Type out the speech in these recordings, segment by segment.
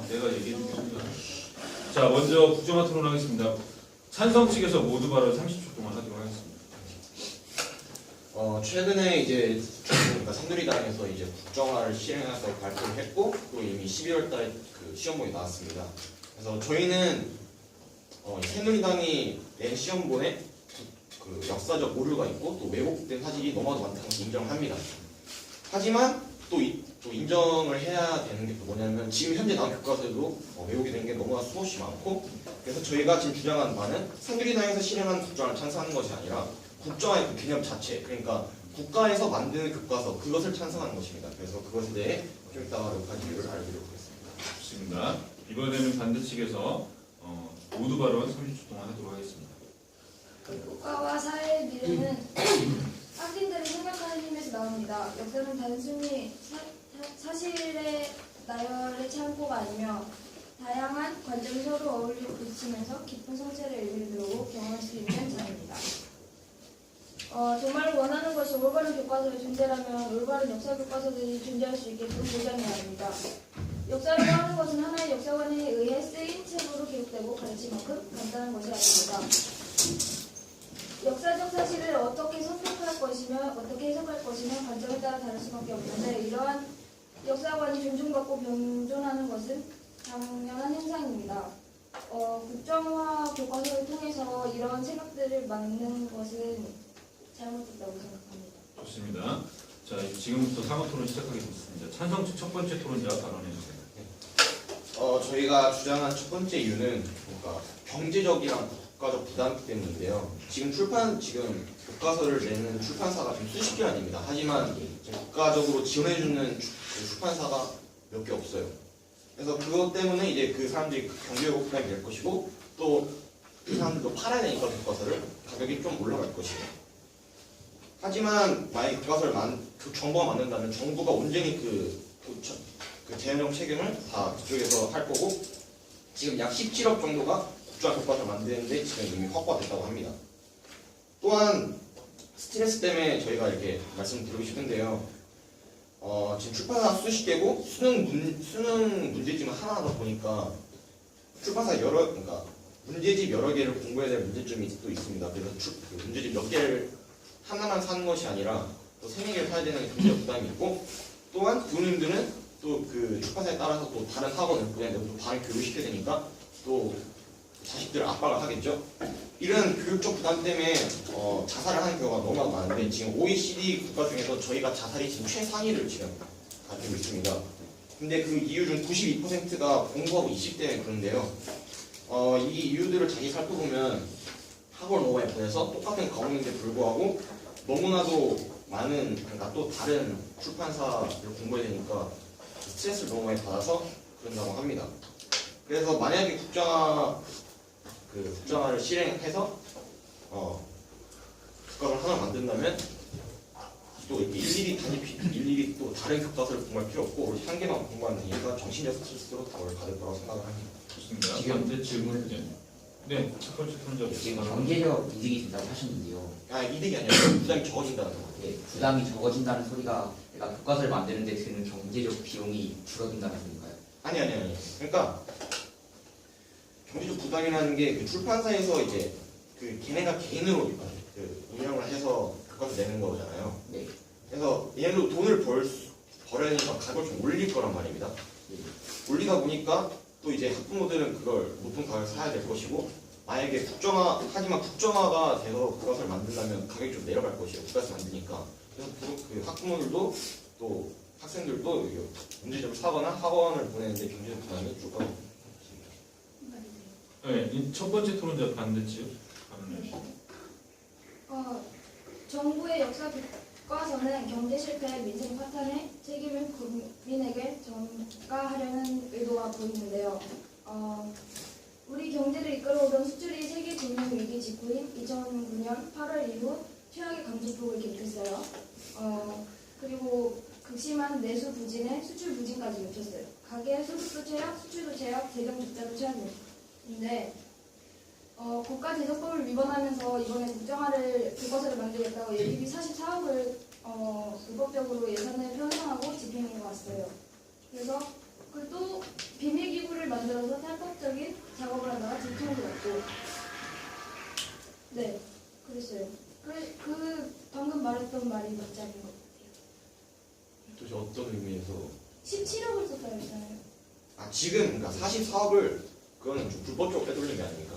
내가 얘기해주겠습니다. 자, 먼저 국정화 토론하겠습니다. 찬성 측에서 모두 발언 30초 동안 하도록 하겠습니다. 최근에 이제 그러니까 새누리당에서 이제 국정화를 실행해서 발표를 했고 또 이미 12월 달에 그 시험본이 나왔습니다. 그래서 저희는 새누리당이 낸 시험본에 그 역사적 오류가 있고 또 왜곡된 사실이 너무나도 많다는 것을 인정합니다. 하지만 또 인정을 해야 되는 게 또 뭐냐면 지금 현재 나온 교과서에도 왜곡이 된 게 너무나 수없이 많고 그래서 저희가 지금 주장하는 바는 새누리당에서 실행한 국정화를 찬성하는 것이 아니라 국정화의 그 개념 자체, 그러니까 국가에서 만드는 교과서 그것을 찬성하는 것입니다. 그래서 그것에 대해 좀 이따가 몇 가지 이유를 알려드리도록 하겠습니다. 좋습니다. 이번에는 반대 측에서 모두 발언 30초 동안 하도록 하겠습니다. 국가와 사회의 미래는 학생들이 생각하는 힘에서 나옵니다. 역사는 단순히 사실의 나열의 창고가 아니며 다양한 관점이 서로 어울려 부딪히면서 깊은 성찰의 의미를 배우고 경험할 수 있는 장입니다. 정말 원하는 것이 올바른 교과서의 존재라면 올바른 역사 교과서들이 존재할 수 있게끔 보장해야 합니다. 역사라고 하는 것은 하나의 역사관에 의해 쓰인 책으로 기록되고 가르칠 만큼 간단한 것이 아닙니다. 역사적 사실을 어떻게 선택할 것이며 어떻게 해석할 것이며 관점에 따라 다를 수밖에 없는데 이러한 역사관이 존중받고 병존하는 것은 당연한 현상입니다. 국정화 교과서를 통해서 이런 생각들을 막는 것은 잘못됐다고 생각합니다. 좋습니다. 자, 지금부터 상호 토론 시작하겠습니다. 찬성 측 첫 번째 토론자 발언해주세요. 저희가 주장한 첫 번째 이유는 그러니까 경제적이랑 국가적 부담 때문인데요. 지금 교과서를 내는 출판사가 좀 수십 개 아닙니다. 하지만 국가적으로 지원해주는 출판사가 몇 개 없어요. 그래서 그것 때문에 이제 그 사람들이 경제적 부담이 될 것이고 또 그 사람들도 팔아야 되니까 교과서를 가격이 좀 올라갈 것이에요. 하지만 만약에 교과서를 정부가 만든다면 정부가 온전히 그 재정적 책임을 다 그쪽에서 할 거고 지금 약 17억 정도가 국정화 교과서를 만드는데 지금 이미 확보됐다고 합니다. 또한 스트레스 때문에 저희가 이렇게 말씀드리고 싶은데요. 지금 출판사 수십 개고 수능 문제집은 하나하다 보니까 출판사 그러니까 문제집 여러 개를 공부해야 될 문제점이 또 있습니다. 그래서 문제집 몇 개를 하나만 사는 것이 아니라 또 세네 개를 사야 되는 경제적 부담이 있고 또한 부모님들은 또 그 출판사에 따라서 또 다른 학원을 보내야 되고 또 다른 교육을 시켜야 되니까 또 자식들을 압박을 하겠죠. 이런 교육적 부담 때문에 자살을 하는 경우가 너무 많은데 지금 OECD 국가 중에서 저희가 자살이 지금 최상위를 지금 가지고 있습니다. 근데 그 이유 중 92%가 공부하고 이식 때문에 그런데요. 이 이유들을 자세히 살펴보면 학원을 너무 많이 보내서 똑같은 과목인데 불구하고 너무나도 많은 그러니까 또 다른 출판사를 공부해야 되니까 스트레스를 너무 많이 받아서 그런다고 합니다. 그래서 만약에 국정화를 실행해서 교과서를 하나 만든다면 또 이렇게 일일이 또 다른 교과서를 공부할 필요 없고 오로지 한 개만 공부하면 되니까 정신적 스트레스로 덜 받을 거라고 생각을 합니다. 좋습니다. 지금 반대 질문. 네, 첫 번째 토론자. 지금 경제적 이득이 된다고 하셨는데요. 이득이 아니라 부담이 적어진다는 거. 네, 부담이 적어진다는 소리가 내가 교과서를 만드는데 드는 경제적 비용이 줄어든다는 소리인가요? 아니. 그러니까 경제적 부담이라는 게 그 출판사에서 이제 그 걔네가 개인으로 그 운영을 해서 교과서 내는 거잖아요. 네. 그래서 얘네도 돈을 벌어야 되니까 가격을 좀 올릴 거란 말입니다. 네. 올리다 보니까 또 이제 학부모들은 그걸 높은 가격에 사야 될 것이고 만약에 국정화가 돼서 교과서를 만들려면 가격이 좀 내려갈 것이에요. 교과서 만드니까. 그래서 그 학부모들도 또 학생들도 문제점을 사거나 학원을 보내는데 경제적 부담이 줄 거라고 네, 첫 번째 토론자 반대 측 발언해주세요. 정부의 역사 교과서는 경제 실패, 민생 파탄의 책임을 국민에게 전가하려는 의도가 보이는데요. 우리 경제를 이끌어오던 수출이 세계 금융 위기 직후인 2009년 8월 이후 최악의 감소폭을 기록했어요. 그리고 극심한 내수 부진에 수출 부진까지 겹쳤어요. 가계 소득도 최악, 수출도 최악, 재정 적자도 최악인데 국가 재정법을 위반하면서 이번에 교과서를 만들겠다고 예비비 44억을 불법적으로 예산을 편성하고 집행해 왔어요. 그래서 또 비밀기구를 만들어서 탈법적인 작업을 하다가 집중을 받고 네 그랬어요. 그 방금 말했던 말이 맞지 않은 것 같아요. 도대체 어떤 의미에서 17억을 썼다고 했잖아요. 아 지금 그러니까 44억을 그거는 좀 불법적으로 빼돌린 게 아닙니까?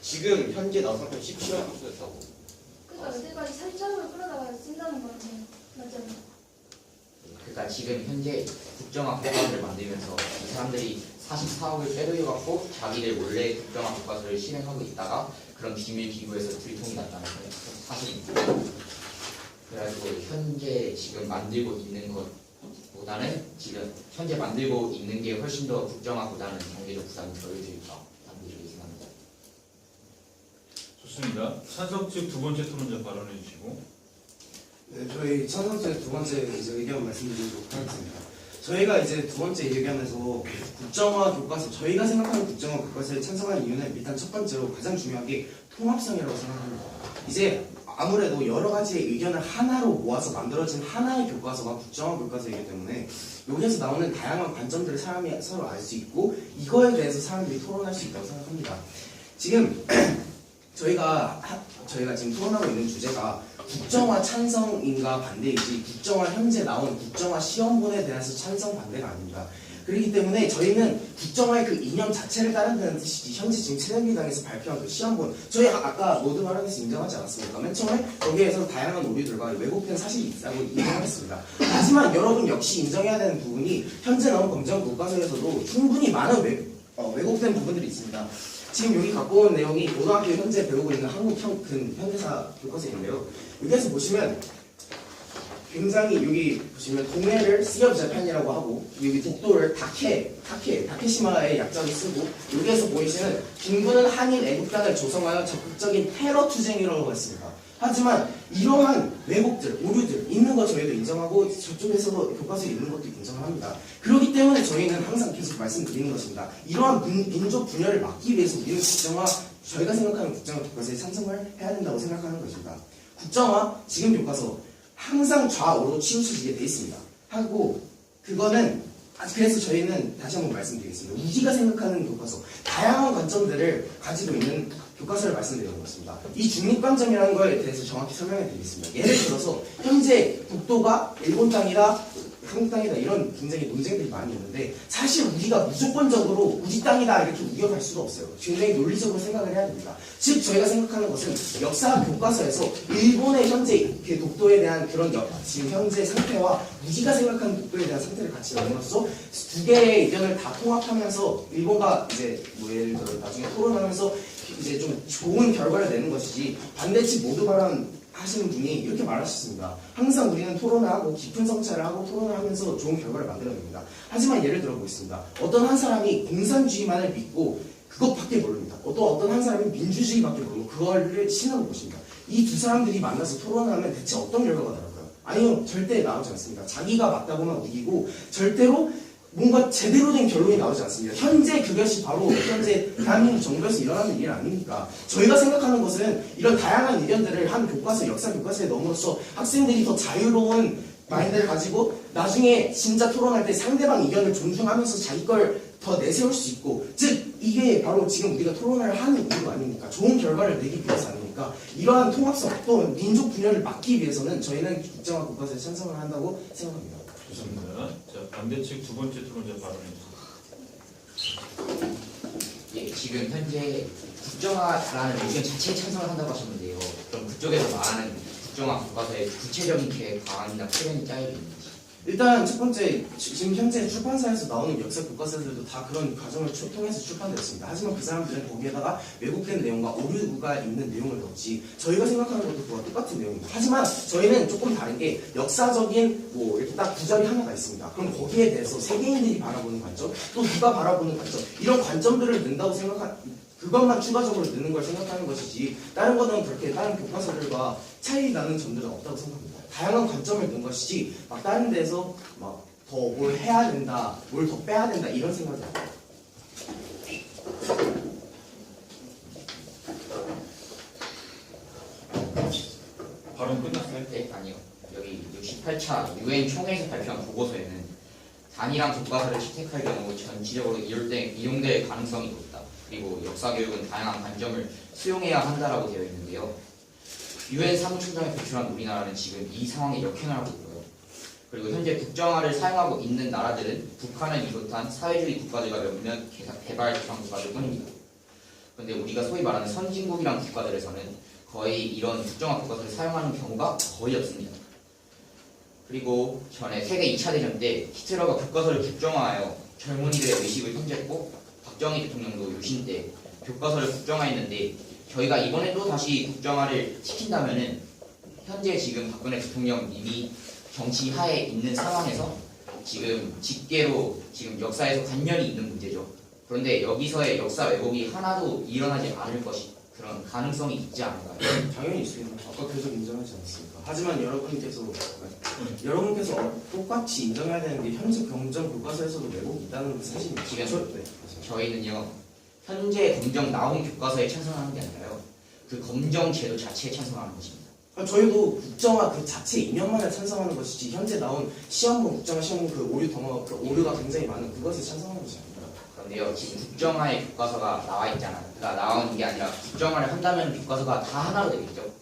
지금 현재 나온 상품 17억 흡수했다고. 그러니까 여태까지 3천억을 끌어다가 쓴다는 거 같아요. 맞잖아요. 그러니까 지금 현재 국정화 교과서를 만들면서 이 사람들이 44억을 빼돌려갖고 자기들 몰래 국정화 교과서를 실행하고 있다가 그런 비밀 기구에서 들통이 났다는 게 사실입니다. 그래가지고 현재 지금 만들고 있는 것보다는 지금 현재 만들고 있는 게 훨씬 더 국정화보다는 경제적 부담이 덜 들까 단기적으로 생각합니다. 좋습니다. 찬성 측 두 번째 토론자 발언해 주시고. 네, 저희 찬성제 두 번째 이제 의견 말씀드리도록 하겠습니다. 저희가 이제 두 번째 얘기하면서 국정화 교과서, 저희가 생각하는 국정화 교과서에 찬성하는 이유는 일단 첫 번째로 가장 중요한 게 통합성이라고 생각합니다. 이제 아무래도 여러 가지의 의견을 하나로 모아서 만들어진 하나의 교과서가 국정화 교과서이기 때문에 여기에서 나오는 다양한 관점들을 사람이 서로 알 수 있고 이거에 대해서 사람들이 토론할 수 있다고 생각합니다. 지금 저희가 지금 토론하고 있는 주제가 국정화 찬성인가 반대이지 국정화 현재 나온 국정화 시험본에 대해서 찬성 반대가 아닙니다. 그렇기 때문에 저희는 국정화의 그 이념 자체를 따른다는 뜻이지 현재 지금 새누리당에서 발표한 그 시험본 저희 아까 모든 발언에서 인정하지 않았습니까? 맨 처음에 거기에서 다양한 오류들과 왜곡된 사실이 있다고 인정했습니다. 하지만 여러분 역시 인정해야 되는 부분이 현재 나온 검정 교과서에서도 충분히 많은 왜곡된 부분들이 있습니다. 지금 여기 갖고 온 내용이 고등학교 현재 배우고 있는 한국 현대사 교과서인데요. 여기에서 보시면 굉장히 여기 보시면 동해를 씨업 재팬이라고 하고 여기 독도를 다케시마의 약자로 쓰고 여기에서 보이시는 김구는 한일 애국단을 조성하여 적극적인 테러 투쟁이라고 했습니다. 하지만 이러한 왜곡들, 오류들 있는 거 저희도 인정하고 저쪽에서도 교과서에 있는 것도 인정합니다. 그렇기 때문에 저희는 항상 계속 말씀드리는 것입니다. 이러한 민족 분열을 막기 위해서 우리는 국정화, 저희가 생각하는 국정화 교과서에 찬성을 해야 된다고 생각하는 것입니다. 국정화, 지금 교과서 항상 좌우로 치우쳐지게 돼 있습니다. 하고 그거는 그래서 저희는 다시 한번 말씀드리겠습니다. 우리가 생각하는 교과서, 다양한 관점들을 가지고 있는 교과서를 말씀드리는 것입니다. 이 중립관점이라는 거에 대해서 정확히 설명해 드리겠습니다. 예를 들어서 현재 독도가 일본 땅이다, 한국 땅이다 이런 굉장히 논쟁들이 많이 있는데 사실 우리가 무조건적으로 우리 땅이다 이렇게 우겨갈 수도 없어요. 굉장히 논리적으로 생각을 해야 됩니다. 즉 저희가 생각하는 것은 역사 교과서에서 일본의 현재 그 독도에 대한 그런 지금 현재 상태와 우리가 생각하는 독도에 대한 상태를 같이 넣음으로써 두 개의 의견을 다 통합하면서 일본과 이제 뭐 예를 들어 나중에 토론하면서 이제 좀 좋은 결과를 내는 것이지 반대측 모두 하시는 분이 이렇게 말하셨습니다. 항상 우리는 토론을 하고 깊은 성찰을 하고 토론을 하면서 좋은 결과를 만들어냅니다. 하지만 예를 들어 보겠습니다. 어떤 한 사람이 공산주의만을 믿고 그것밖에 모릅니다. 어떤 한 사람이 민주주의밖에 모르고 그거를 신앙을 보십니다. 이 두 사람들이 만나서 토론을 하면 대체 어떤 결과가 나올까요? 아니요, 절대 나오지 않습니다. 자기가 맞다고만 우기고 절대로 뭔가 제대로 된 결론이 나오지 않습니다. 현재 그것이 바로 현재 대한민국 정부에서 일어나는 일 아닙니까? 저희가 생각하는 것은 이런 다양한 의견들을 한 교과서, 역사 교과서에 넣음으로써 학생들이 더 자유로운 마인드를 가지고 나중에 진짜 토론할 때 상대방 의견을 존중하면서 자기 걸 더 내세울 수 있고 즉 이게 바로 지금 우리가 토론을 하는 이유 아닙니까? 좋은 결과를 내기 위해서 아닙니까? 이러한 통합성 또 민족 분열을 막기 위해서는 저희는 국정화 교과서에 찬성을 한다고 생각합니다. 좋습니다. 자, 반대측 두 번째 토론자 발언해 주세요. 예, 지금 현재 국정화라는 의견 자체에 찬성을 한다고 하셨는데요. 그럼 그쪽에서 말하는 국정화 교과서의 구체적인 계획 방안이나 플랜이 짜여 있는지. 일단 첫 번째 지금 현재 출판사에서 나오는 역사 교과서들도 다 그런 과정을 통해서 출판되었습니다. 하지만 그 사람들은 거기에다가 왜곡된 내용과 오류가 있는 내용을 넣었지 저희가 생각하는 것도 그와 똑같은 내용입니다. 하지만 저희는 조금 다른 게 역사적인 뭐 이렇게 딱 구절이 하나가 있습니다. 그럼 거기에 대해서 세계인들이 바라보는 관점 또 누가 바라보는 관점 이런 관점들을 넣는다고 그것만 추가적으로 넣는 걸 생각하는 것이지 다른 거는 그렇게 다른 교과서들과 차이 나는 점들은 없다고 생각합니다. 다양한 관점을 넣은 것이지 막 다른 데서 막 더 뭘 해야 된다, 뭘 더 빼야 된다 이런 생각이 안 들어요. 발언 끝났어요? 네, 아니요. 여기 68차 유엔 총회에서 발표한 보고서에는 단일한 교과서를 채택할 경우 전체적으로 이용될 가능성이 높다. 그리고 역사교육은 다양한 관점을 수용해야 한다라고 되어 있는데요. UN 사무총장이 도출한 우리나라는 지금 이 상황에 역행을 하고 있고요. 그리고 현재 국정화를 사용하고 있는 나라들은 북한을 비롯한 사회주의 국가들과 몇몇 개발도상국가들 뿐입니다. 그런데 우리가 소위 말하는 선진국이란 국가들에서는 거의 이런 국정화 교과서를 사용하는 경우가 거의 없습니다. 그리고 전에 세계 2차 대전 때 히틀러가 교과서를 국정화하여 젊은이들의 의식을 현재했고 박정희 대통령도 유신 때 교과서를 국정화했는데 저희가 이번에 또 다시 국정화를 시킨다면은 현재 지금 박근혜 대통령님이 정치 하에 있는 상황에서 지금 직계로 지금 역사에서 관련이 있는 문제죠. 그런데 여기서의 역사 왜곡이 하나도 일어나지 않을 것이 그런 가능성이 있지 않을까요? 당연히 있습니다. 아까 계속 인정하지 않았습니까? 하지만 여러분께서 똑같이 인정해야 되는 게 현재 경정 교과서에서도 왜곡이 있다는 건 사실입니다. 지금 네. 저희는요 현재 검정 나온 교과서에 찬성하는 게 아니라요 그 검정 제도 자체에 찬성하는 것입니다. 저희도 국정화 그 자체 이념만을 찬성하는 것이지 현재 나온 시험본 국정화 시험본 그 오류가 굉장히 많은 그것에 찬성하는 것이 아닙니다. 그런데요 지금 국정화의 교과서가 나와 있잖아요. 그러니까 나오는 게 아니라 국정화를 한다면 교과서가 다 하나로 되겠죠.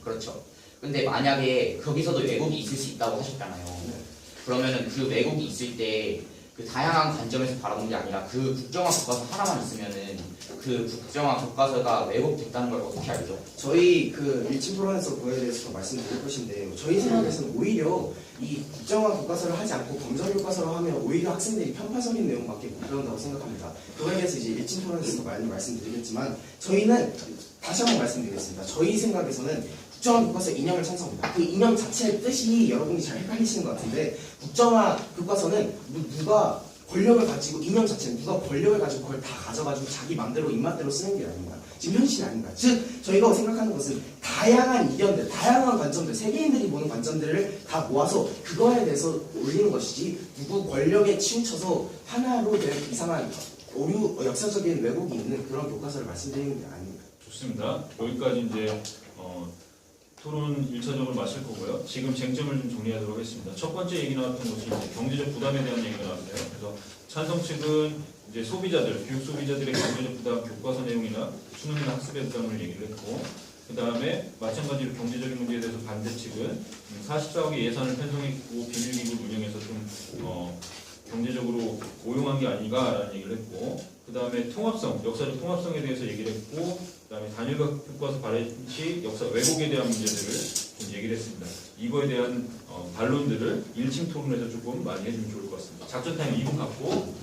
그렇죠. 근데 만약에 거기서도 왜곡이 있을 수 있다고 하셨잖아요. 네. 그러면은 그 왜곡이 있을 때 그 다양한 관점에서 바라보는 게 아니라 그 국정화 교과서 하나만 있으면은 그 국정화 교과서가 왜곡됐다는 걸 어떻게 알죠? 저희 그 일침 토론에서 그거에 대해서 말씀드릴 것인데 저희 생각에서는 오히려 이 국정화 교과서를 하지 않고 검정 교과서로 하면 오히려 학생들이 편파적인 내용밖에 못 배운다고 생각합니다. 그거에 대해서 이제 일침 토론에서 많이 말씀드리겠지만 저희는 다시 한번 말씀드리겠습니다. 저희 생각에서는 국정화 교과서 이념을 찬성합니다. 그 이념 자체의 뜻이 여러분이 잘 헷갈리시는 것 같은데 국정화 교과서는 누가 권력을 가지고 이념 자체는 누가 권력을 가지고 그걸 다 가져가지고 자기 맘대로 입맛대로 쓰는 게 아닙니다. 지금 현실이 아닙니다. 즉 저희가 생각하는 것은 다양한 이견들, 다양한 관점들, 세계인들이 보는 관점들을 다 모아서 그거에 대해서 올리는 것이지 누구 권력에 치우쳐서 하나로 된 이상한 오류, 역사적인 왜곡이 있는 그런 교과서를 말씀드리는 게 아닙니다. 좋습니다. 여기까지 이제 토론 1차적으로 마칠 거고요. 지금 쟁점을 좀 정리하도록 하겠습니다. 첫 번째 얘기 나왔던 것이 이제 경제적 부담에 대한 얘기가 나왔어요. 그래서 찬성 측은 이제 소비자들, 교육 소비자들의 경제적 부담, 교과서 내용이나 수능이나 학습의 부담을 얘기를 했고, 그 다음에 마찬가지로 경제적인 문제에 대해서 반대 측은 44억의 예산을 편성했고 비밀기구를 운영해서 좀 경제적으로 오용한 게 아닌가라는 얘기를 했고, 그 다음에 통합성, 역사적 통합성에 대해서 얘기를 했고, 그 다음에 단일화 교과서 발행 시 역사 왜곡에 대한 문제들을 좀 얘기를 했습니다. 이거에 대한 반론들을 1층 토론에서 조금 많이 해주면 좋을 것 같습니다. 작전 타임 2분 갖고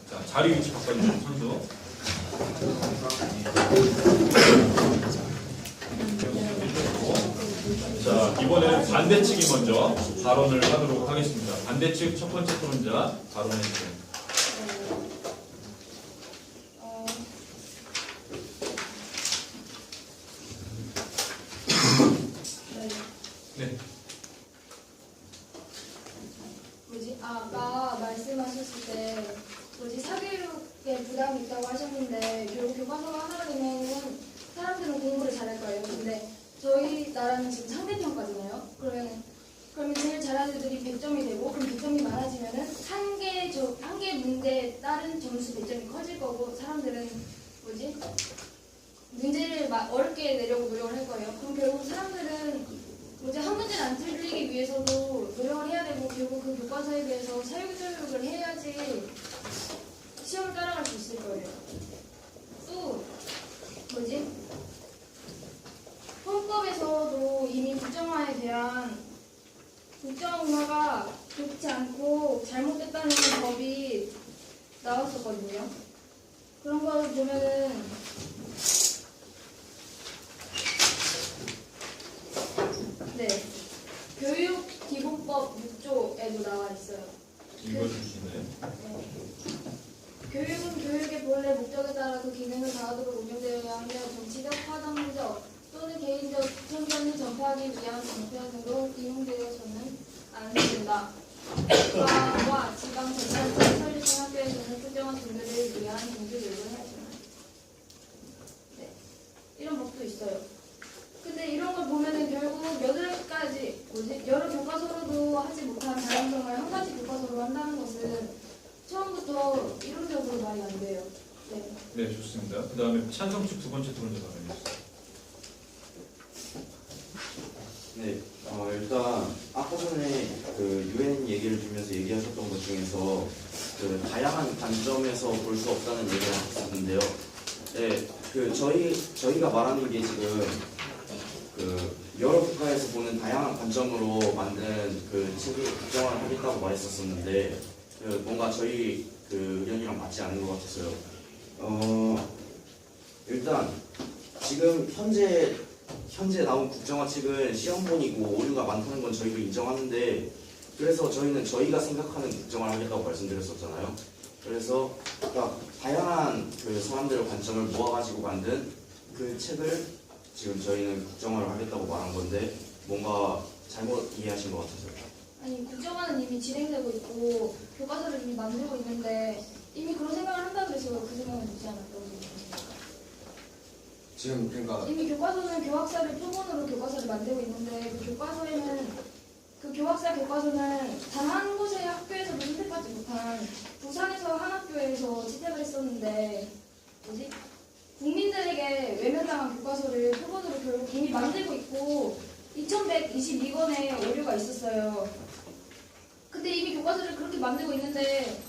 자, 자리 위치 바꿔주시면 선수. 자, 이번에는 반대 측이 먼저 발언을 하도록 하겠습니다. 반대 측 첫 번째 토론자 발언해 주세요. 네. 아까 말씀하셨을 때 사교육에 부담이 있다고 하셨는데 결국 교과서가 하나가 되면은 사람들은 공부를 잘할 거예요. 근데 저희 나라는 지금 상대평가잖아요. 그러면 제일 잘하는 애들이 100점이 되고 그럼 100점이 많아지면은 한 개 문제에 따른 점수 100점이 커질 거고 사람들은 문제를 어렵게 내려고 노력을 할 거예요. 그럼 결국 사람들은 한 문제를 안 틀리기 위해서도 노력을 해야 되고 결국 그 교과서에 대해서 사회교육을 해야지 시험을 따라갈 수 있을 거예요. 또 헌법에서도 이미 국정화에 대한 국정화가 좋지 않고 잘못됐다는 법이 나왔었거든요. 그런 걸 보면은 네, 교육기본법 6조에도 나와 있어요. 읽어주시나요? 네. 교육은 교육의 본래 목적에 따라 그 기능을 다하도록 운영되어야 하며 정치적, 파장적 또는 개인적 편견을 전파하기 위한 정편으로 이용되어서는 안 된다. 국가와 지방 재단적 설립한 학교에서는 특정한 분들을 위한 공부교육을 해야지만 네, 이런 법도 있어요. 근데 이런 걸 보면은 결국 8가지, 여러 교과서로도 하지 못한 다양성을 한 가지 교과서 이론적으로 말이 안 돼요. 네. 네, 좋습니다. 그 다음에 찬성 측 두 번째 토론자 발언이었습니다. 네, 일단 아까 전에 그 UN 얘기를 들으면서 얘기하셨던 것 중에서 그 다양한 관점에서 볼 수 없다는 얘기를 하셨는데요. 네, 그 저희가 말하는 게 지금 그 여러 국가에서 보는 다양한 관점으로 만든 그 책이 국정화를 하겠다고 말했었었는데 그 뭔가 저희 그 의견이랑 맞지 않는 것 같아서요. 일단 지금 현재 나온 국정화 책은 시험본이고 오류가 많다는 건 저희도 인정하는데 그래서 저희는 저희가 생각하는 국정화를 하겠다고 말씀드렸었잖아요. 그래서 딱 다양한 그 사람들의 관점을 모아가지고 만든 그 책을 지금 저희는 국정화를 하겠다고 말한 건데 뭔가 잘못 이해하신 것 같아서요. 아니 국정화는 이미 진행되고 있고 교과서를 이미 만들고 있는데 이미 그런 생각을 한다고 해서 그 생각은 듣지 않았다고 생각합니다. 지금 그러니까 이미 교과서는 교학사를 표본으로 교과서를 만들고 있는데 그 교학사 교과서는 단 한 곳의 학교에서도 선택받지 못한 부산에서 한 학교에서 채택을 했었는데 국민들에게 외면당한 교과서를 표본으로 결국 이미 만들고 있고 2122권의 오류가 있었어요. 근데 이미 교과서를 그렇게 만들고 있는데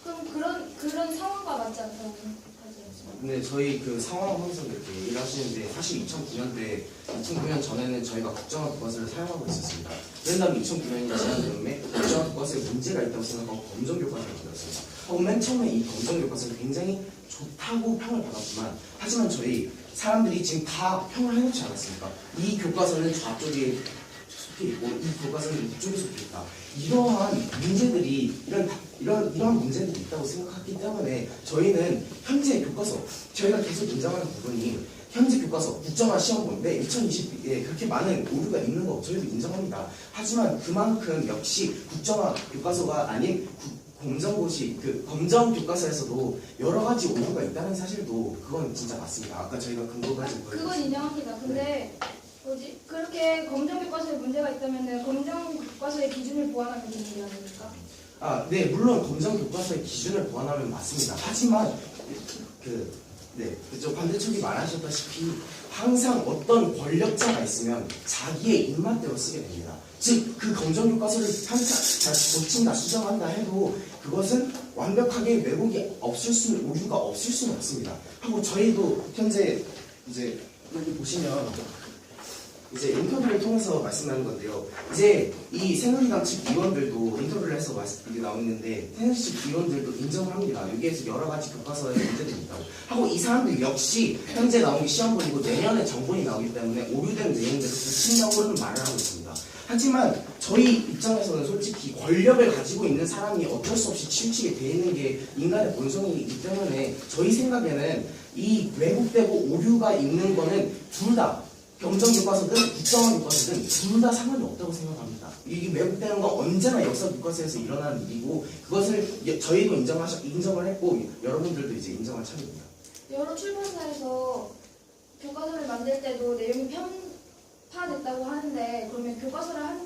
그럼 그런 상황과 맞지 않다고 생각하지 않습니까? 근데 저희 그 상황 항상 이렇게 얘기를 하시는데 사실 2009년 전에는 저희가 국정화 교과서를 사용하고 있었습니다. 그런 다음에 2009년이 지난 다음에 국정화 교과서에 문제가 있다고 생각하고 검정 교과서를 만들었습니다. 맨 처음에 이 검정 교과서는 굉장히 좋다고 평을 받았지만 하지만 저희 사람들이 지금 다 평을 해놓지 않았습니까? 이 교과서는 좌쪽에 속해 있고 이 교과서는 이쪽에 속해 있다. 이러한 문제들이 이러한 문제들이 있다고 생각했기 때문에 저희는 현재 교과서 저희가 계속 인정하는 부분이 현재 교과서 국정화 시험본인데 2020에 그렇게 많은 오류가 있는 거 저희도 인정합니다. 하지만 그만큼 역시 국정화 교과서가 아닌 공정고시 그 검정 교과서에서도 여러 가지 오류가 있다는 사실도 그건 진짜 맞습니다. 아까 저희가 근거 가지고 그건 인정합니다. 근데 그렇게 검정 교과서에 문제가 있다면은 검정 교과서의 기준을 보완하면 되는 게 아닙니까? 네, 물론 검정 교과서의 기준을 보완하면 맞습니다. 하지만 그쪽 반대쪽이 말하셨다시피 항상 어떤 권력자가 있으면 자기의 입맛대로 쓰게 됩니다. 즉, 그 검정 교과서를 잘 고친다, 수정한다 해도 그것은 완벽하게 왜곡이 오류가 없을 수는 없습니다. 하고 저희도 현재 이제 여기 보시면 이제 인터뷰를 통해서 말씀하는 건데요. 이제 이 새누리당 측 위원들도 인터뷰를 해서 이게 나오는데 새누리 측 위원들도 인정을 합니다. 여기에서 여러 가지 교과서에 문제들이 있다고 하고 이 사람들 역시 현재 나온 게 시험본이고 내년에 정본이 나오기 때문에 오류된 내용들을 고친다고는 말을 하고 있습니다. 하지만 저희 입장에서는 솔직히 권력을 가지고 있는 사람이 어쩔 수 없이 치우치게 돼 있는 게 인간의 본성이기 때문에 저희 생각에는 이 왜곡되고 오류가 있는 거는 둘 다 검정 교과서든 국정화 교과서든 둘 다 상관이 없다고 생각합니다. 이게 왜곡되는 건 언제나 역사 교과서에서 일어나는 일이고 그것을 저희도 인정을 했고 여러분들도 이제 인정할 차례입니다. 여러 출판사에서 교과서를 만들 때도 내용이 편파됐다고 하는데 그러면 교과서를 한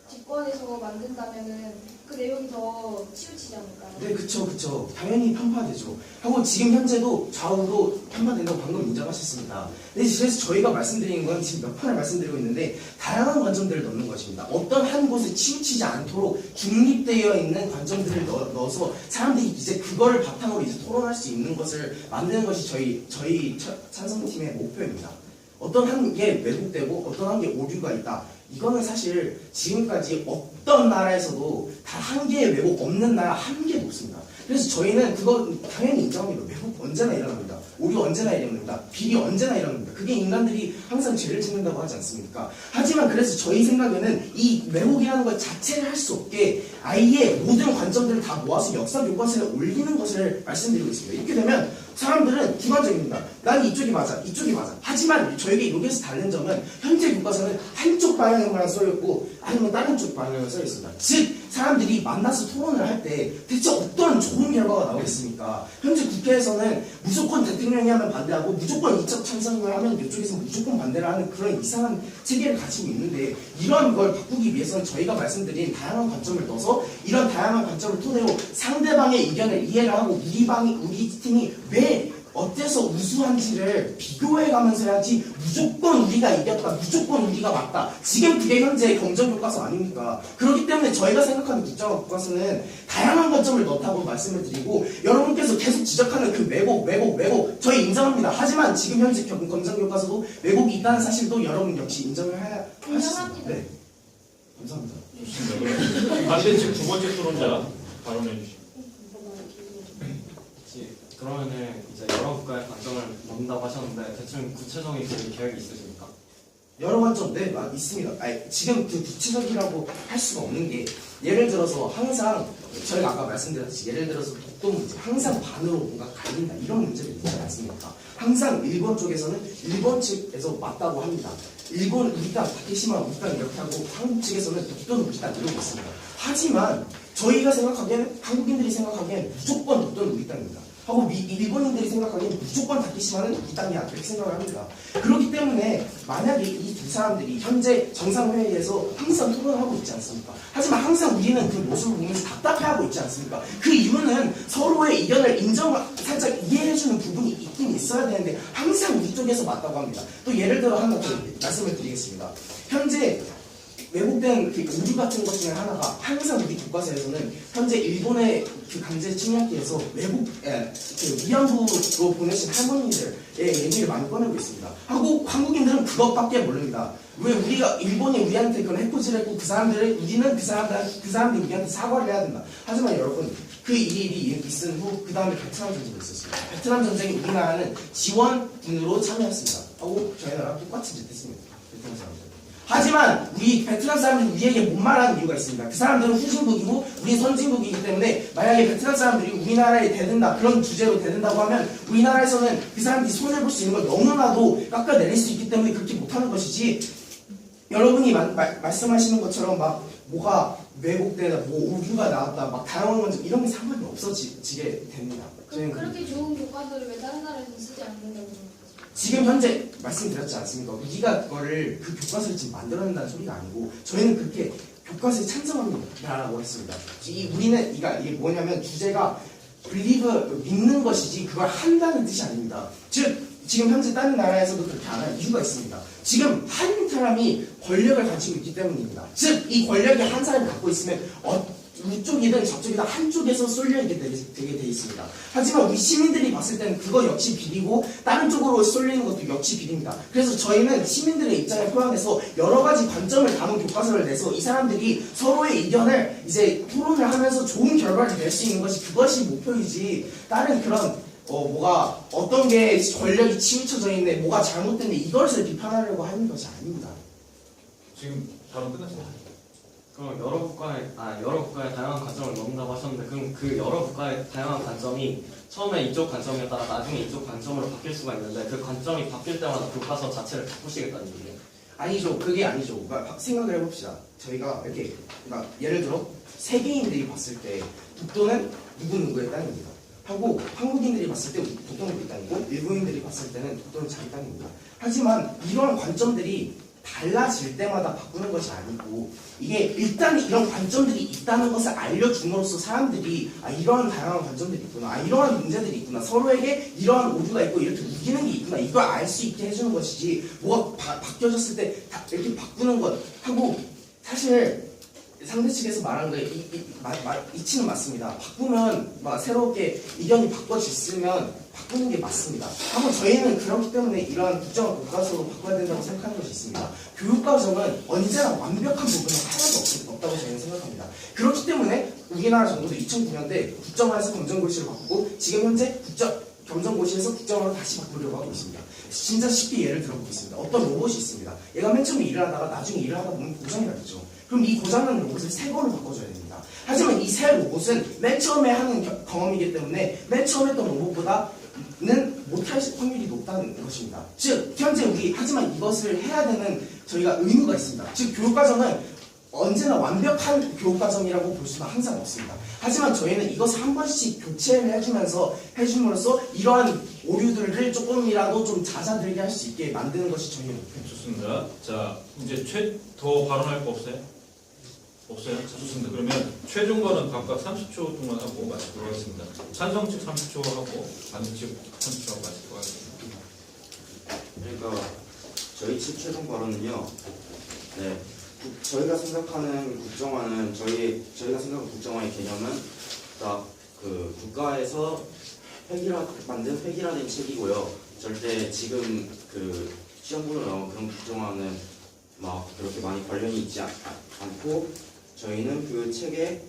집권에서 만든다면은 그 내용이 더 치우치지 않을까요? 네, 그쵸. 당연히 편파되죠. 하고 지금 현재도 좌우도 편파된다고 방금 인정하셨습니다. 근데 그래서 저희가 말씀드리는 건 지금 몇 판을 말씀드리고 있는데 다양한 관점들을 넣는 것입니다. 어떤 한 곳에 치우치지 않도록 중립되어 있는 관점들을 넣어서 사람들이 이제 그거를 바탕으로 이제 토론할 수 있는 것을 만드는 것이 저희 찬성팀의 목표입니다. 어떤 한 게 왜곡되고 어떤 한 게 오류가 있다. 이거는 사실 지금까지 어떤 나라에서도 단 한 개의 왜곡 없는 나라 한 개도 없습니다. 그래서 저희는 그거 당연히 인정합니다. 왜곡 언제나 일어납니다. 오류 언제나 일어납니다. 비리 언제나 일어납니다. 그게 인간들이 항상 죄를 짓는다고 하지 않습니까? 하지만 그래서 저희 생각에는 이 왜곡이라는 것 자체를 할 수 없게 아예 모든 관점들을 다 모아서 역사 교과서에 올리는 것을 말씀드리고 있습니다. 이렇게 되면 사람들은 주관적입니다. 난 이쪽이 맞아, 이쪽이 맞아. 하지만 저에게 여기에서 다른 점은 현재 교과서는 한쪽 방향만 써있고 아니면 다른 쪽 방향을 써있습니다. 즉 사람들이 만나서 토론을 할 때 대체 어떤 좋은 결과가 나오겠습니까? 현재 국회에서는 무조건 대통령이 하면 반대하고 무조건 이쪽 찬성을 하면 이쪽에서 무조건 반대를 하는 그런 이상한 체계를 가지고 있는데 이러한 걸 바꾸기 위해서는 저희가 말씀드린 다양한 관점을 넣어서 함으로써 이런 다양한 관점을 토대로 상대방의 의견을 이해를 하고 우리 팀이 왜 어때서 우수한지를 비교해가면서 해야지 무조건 우리가 이겼다, 무조건 우리가 맞다. 지금 그게 현재 경전교과서 아닙니까? 그렇기 때문에 저희가 생각하는 국정화 교과서는 다양한 관점을 넣다고 말씀을 드리고 여러분께서 계속 지적하는 그 왜곡 저희 인정합니다. 하지만 지금 현재 검정교과서도 왜곡이 있다는 사실도 여러분 역시 인정을 해야 인정합니다. 네. 감사합니다. 좋습니다. 그럼 반대측 두 번째 토론자 발언해 주시죠. 그러면은 이제 여러 국가의 관점을 넣는다고 하셨는데 대충 구체적인 그 계획이 있으십니까? 여러 관점 네 있습니다. 지금 그 구체적이라고 할 수가 없는 게 예를 들어서 항상 저희가 아까 말씀드렸듯이 예를 들어서 독도 문제 항상 반으로 뭔가 갈린다 이런 문제를 있지 않습니까? 항상 일본 쪽에서는 일본 측에서 맞다고 합니다. 일본 우리 땅 다케시마 우리 땅 이렇게 하고 한국 측에서는 독도는 우리 땅 이러고 있습니다. 하지만 저희가 생각하기에는 한국인들이 생각하기엔 무조건 독도는 우리 땅입니다. 하고 일본인들이 생각하기엔 무조건 다케시마는 우리 땅이야 이렇게 생각을 합니다. 그렇기 때문에 만약에 이 두 사람들이 현재 정상회의에서 항상 토론하고 있지 않습니까? 하지만 항상 우리는 그 모습을 보면서 답답해하고 있지 않습니까? 그 이유는 서로의 의견을 살짝 이해해주는 부분이 있긴 있어야 되는데 항상 우리 쪽에서 맞다고 합니다. 또 예를 들어 하나 더 말씀을 드리겠습니다. 현재 왜곡된 그 오류 같은 것 중에 하나가 항상 우리 교과서에서는 현재 일본의 그 강제 침략기에서 그 위안부로 보내신 할머니들의 얘기를 많이 꺼내고 있습니다. 하고 한국인들은 그것밖에 모릅니다. 왜 일본이 우리한테 그런 해코지를 했고 우리는 그 사람들이 우리한테 사과를 해야 된다. 하지만 여러분 그 일이 있은 후 그 다음에 베트남 전쟁이 있었습니다. 베트남 전쟁에 우리나라는 지원군으로 참여했습니다. 하고 저희 나라랑 똑같이 짓했습니다. 베트남 사람들. 하지만 우리 베트남 사람들이 우리에게 못 말하는 이유가 있습니다. 그 사람들은 후진국이고 우리는 선진국이기 때문에 만약에 베트남 사람들이 우리나라에 대든다 그런 주제로 대든다고 하면 우리나라에서는 그 사람들이 손해 볼 수 있는 걸 너무나도 깎아내릴 수 있기 때문에 그렇게 못하는 것이지 여러분이 말씀하시는 것처럼 막 뭐가 왜곡되다 뭐 오류가 나왔다 막 다양한 건 이런 게 상관이 없어지게 됩니다. 그럼 그렇게 좋은 교과서를 왜 다른 나라에서 쓰지 않는다고 생각하세요? 지금 현재 말씀드렸지 않습니까? 우리가 그거를 그 교과서를 지금 만들어낸다는 소리가 아니고 저희는 그렇게 교과서에 찬성합니다라고 했습니다. 우리는 이게 뭐냐면 주제가 believe 믿는 것이지 그걸 한다는 뜻이 아닙니다. 즉 지금 현재 다른 나라에서도 그렇게 안 하는 이유가 있습니다. 지금 한 사람이 권력을 가지고 있기 때문입니다. 즉 이 권력이 한 사람이 갖고 있으면 이쪽이든 저쪽이든 한쪽에서 쏠려있게 되게 돼 있습니다. 하지만 우리 시민들이 봤을 때는 그거 역시 비리고 다른 쪽으로 쏠리는 것도 역시 비립니다. 그래서 저희는 시민들의 입장을 표현해서 여러 가지 관점을 담은 교과서를 내서 이 사람들이 서로의 의견을 이제 토론을 하면서 좋은 결과를 낼 수 있는 그것이 목표이지 다른 그런 뭐가 어떤 게 권력이 치우쳐져 있는데 뭐가 잘못됐는데 이것을 비판하려고 하는 것이 아닙니다. 지금 발언 끝났어요. 그럼 여러 국가의 다양한 관점을 넣는다고 하셨는데 그럼 그 여러 국가의 다양한 관점이 처음에 이쪽 관점이었다가 나중에 이쪽 관점으로 바뀔 수가 있는데 그 관점이 바뀔 때마다 교과서 자체를 바꾸시겠다는 얘기예요? 아니죠. 그게 아니죠. 그러니까 생각을 해봅시다. 저희가 이렇게 예를 들어 세계인들이 봤을 때 독도는 누구의 땅입니다. 하고 한국인들이 봤을 때 독도는 우리 땅이고 일본인들이 봤을 때는 독도는 자기 땅입니다. 하지만 이런 관점들이 달라질 때마다 바꾸는 것이 아니고 이게 일단 이런 관점들이 있다는 것을 알려줌으로써 사람들이 이러한 다양한 관점들이 있구나 이러한 문제들이 있구나 서로에게 이러한 오류가 있고 이렇게 우기는 게 있구나 이걸 알 수 있게 해주는 것이지 뭐가 바뀌어졌을 때 이렇게 바꾸는 것 하고 사실 상대 측에서 말한 거에 이치는 맞습니다. 바꾸면 새롭게 의견이 바꿔졌으면 바꾸는 게 맞습니다. 하고 저희는 그렇기 때문에 이러한 국정화 교과서로 바꿔야 된다고 생각하는 것이 있습니다. 교육과정은 언제나 완벽한 부분은 하나도 없다고 저희는 생각합니다. 그렇기 때문에 우리나라 정부도 2009년대 국정화에서 검정고시를 바꾸고 지금 현재 검정고시에서 국정화로 다시 바꾸려고 하고 있습니다. 진짜 쉽게 예를 들어보겠습니다. 어떤 로봇이 있습니다. 얘가 맨 처음에 일을 하다가 나중에 일을 하다 보면 고장이 나겠죠. 그럼 이 고장난 로봇을 새 거로 바꿔줘야 됩니다. 하지만 이 새 로봇은 맨 처음에 하는 경험이기 때문에 맨 처음 했던 로봇보다는 못할 확률이 높다는 것입니다. 즉 현재 하지만 이것을 해야 되는 저희가 의무가 있습니다. 즉 교육과정은 언제나 완벽한 교육과정이라고 볼 수는 항상 없습니다. 하지만 저희는 이것을 한 번씩 교체를 해줌으로써 이러한 오류들을 조금이라도 좀 잦아들게 할 수 있게 만드는 것이 저희의 목표입니다. 좋습니다. 자, 이제 더 발언할 거 없어요? 없어요? 좋습니다. 그러면 최종 발언 각각 30초 동안 하고 마치도록 하겠습니다. 찬성 측 30초 하고 반대 측 30초 하고 마치도록 하겠습니다. 그러니까 저희 측 최종 발언은요. 네, 저희가 생각하는 국정화는 저희가 생각하는 국정화의 개념은 딱 그 국가에서 만든 획일화된 책이고요. 절대 지금 그 시험으로 나온 그런 국정화는 막 그렇게 많이 관련이 있지 않고 저희는 그 책에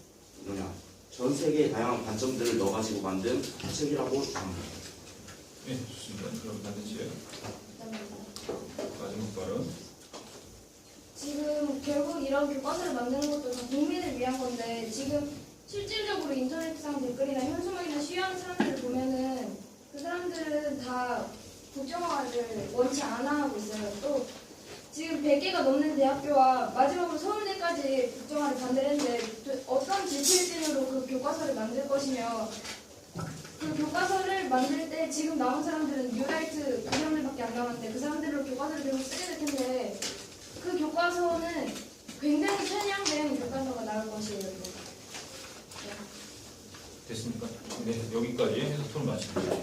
전 세계의 다양한 관점들을 넣어가지고 만든 책이라고 생각합니다. 네, 좋습니다. 그럼 반대 측 감사합니다. 마지막 발언. 지금 결국 이런 교과서를 만드는 것도 다 국민을 위한 건데 지금 실질적으로 인터넷상 댓글이나 현수막이나 시위하는 사람들을 보면은 그 사람들은 다 국정화를 원치 않아 하고 있어요. 또 지금 100개가 넘는 대학교와 마지막으로 서울대까지 국정화를 반대를 했는데 어떤 지필진으로 그 교과서를 만들 것이며 그 교과서를 만들 때 지금 남은 사람들은 뉴라이트 그 사람들밖에 안 남았는데 그 사람들로 교과서를 계속 쓰게 될 텐데 그 교과서는 굉장히 편향된 교과서가 나올 것이에요. 됐습니까? 네, 여기까지 해석 토론 마치겠습니다.